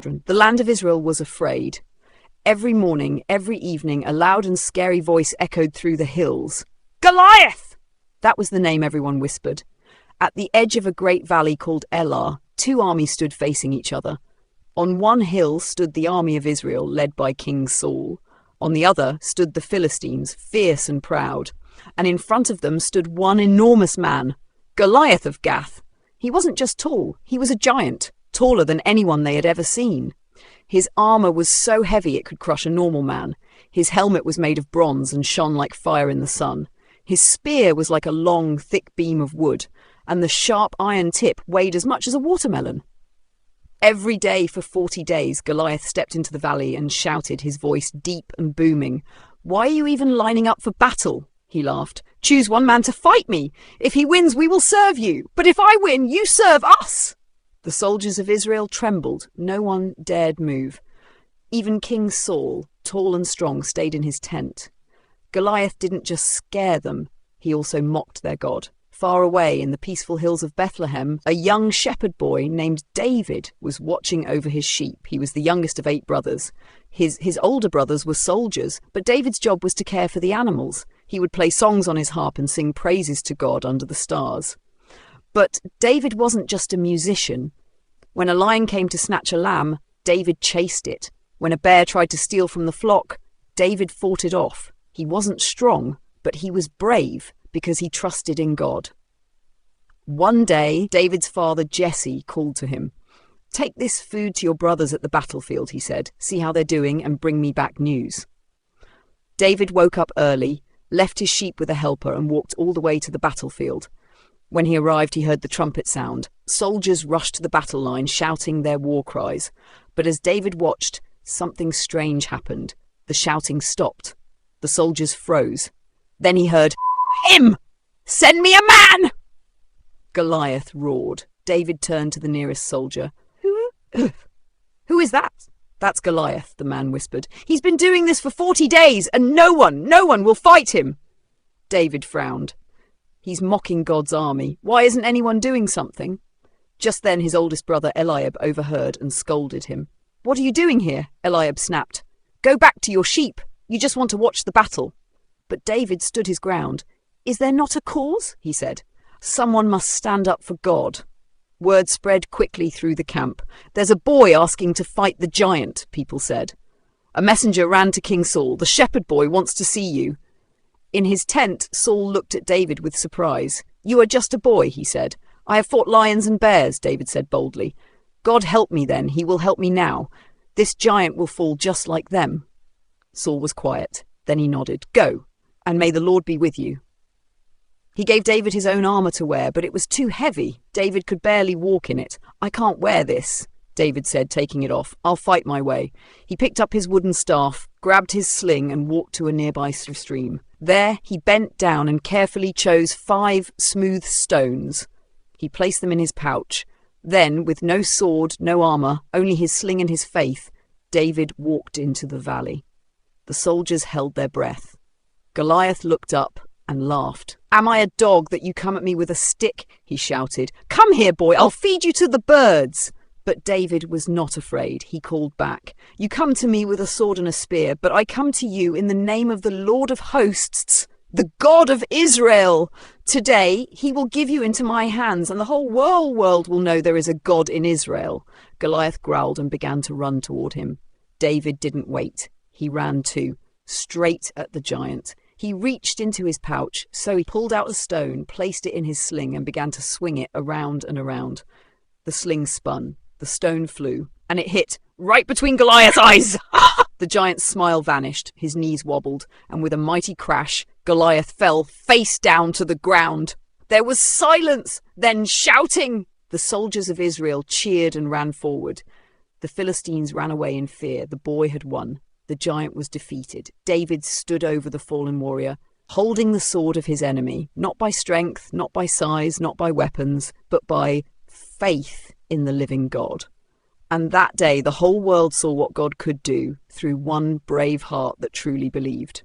The land of Israel was afraid. Every morning, every evening, a loud and scary voice echoed through the hills. Goliath! That was the name everyone whispered. At the edge of a great valley called Elah, two armies stood facing each other. On one hill stood the army of Israel, led by King Saul. On the other stood the Philistines, fierce and proud. And in front of them stood one enormous man, Goliath of Gath. He wasn't just tall, he was a giant, taller than anyone they had ever seen. His armor was so heavy it could crush a normal man. His helmet was made of bronze and shone like fire in the sun. His spear was like a long, thick beam of wood, and the sharp iron tip weighed as much as a watermelon. Every day for 40 days, Goliath stepped into the valley and shouted, his voice deep and booming. "Why are you even lining up for battle?" He laughed. "Choose one man to fight me. If he wins, we will serve you. But if I win, you serve us." The soldiers of Israel trembled. No one dared move. Even King Saul, tall and strong, stayed in his tent. Goliath didn't just scare them, he also mocked their God. Far away in the peaceful hills of Bethlehem, a young shepherd boy named David was watching over his sheep. He was the youngest of 8 brothers. His older brothers were soldiers, but David's job was to care for the animals. He would play songs on his harp and sing praises to God under the stars. But David wasn't just a musician. When a lion came to snatch a lamb, David chased it. When a bear tried to steal from the flock, David fought it off. He wasn't strong, but he was brave because he trusted in God. One day, David's father Jesse called to him. "Take this food to your brothers at the battlefield," he said. "See how they're doing and bring me back news." David woke up early, left his sheep with a helper and walked all the way to the battlefield. When he arrived, he heard the trumpet sound. Soldiers rushed to the battle line, shouting their war cries. But as David watched, something strange happened. The shouting stopped. The soldiers froze. Then he heard, "Him! Send me a man!" Goliath roared. David turned to the nearest soldier. Who is that?" "That's Goliath," the man whispered. "He's been doing this for 40 days, and no one will fight him." David frowned. "He's mocking God's army. Why isn't anyone doing something?" Just then his oldest brother Eliab overheard and scolded him. "What are you doing here?" Eliab snapped. "Go back to your sheep. You just want to watch the battle." But David stood his ground. "Is there not a cause?" he said. "Someone must stand up for God." Word spread quickly through the camp. "There's a boy asking to fight the giant," people said. A messenger ran to King Saul. "The shepherd boy wants to see you." In his tent, Saul looked at David with surprise. "You are just a boy," he said. "I have fought lions and bears," David said boldly. "God help me then, he will help me now. This giant will fall just like them." Saul was quiet. Then he nodded. "Go, and may the Lord be with you." He gave David his own armor to wear, but it was too heavy. David could barely walk in it. "I can't wear this," David said, taking it off. "I'll fight my way." He picked up his wooden staff, grabbed his sling, and walked to a nearby stream. There he bent down and carefully chose 5 smooth stones. He placed them in his pouch. Then, with no sword, no armor, only his sling and his faith, David walked into the valley. The soldiers held their breath. Goliath looked up and laughed. "Am I a dog that you come at me with a stick?" he shouted. "Come here, boy, I'll feed you to the birds." But David was not afraid. He called back, "You come to me with a sword and a spear, but I come to you in the name of the Lord of hosts, the God of Israel. Today he will give you into my hands, and the whole world will know there is a God in Israel." Goliath growled and began to run toward him. David didn't wait. He ran too, straight at the giant. He reached into his pouch, so he pulled out a stone, placed it in his sling, and began to swing it around and around. The sling spun, the stone flew, and it hit right between Goliath's eyes. The giant's smile vanished, his knees wobbled, and with a mighty crash, Goliath fell face down to the ground. There was silence, then shouting. The soldiers of Israel cheered and ran forward. The Philistines ran away in fear. The boy had won. The giant was defeated. David stood over the fallen warrior, holding the sword of his enemy, not by strength, not by size, not by weapons, but by faith in the living God. And that day the whole world saw what God could do through one brave heart that truly believed.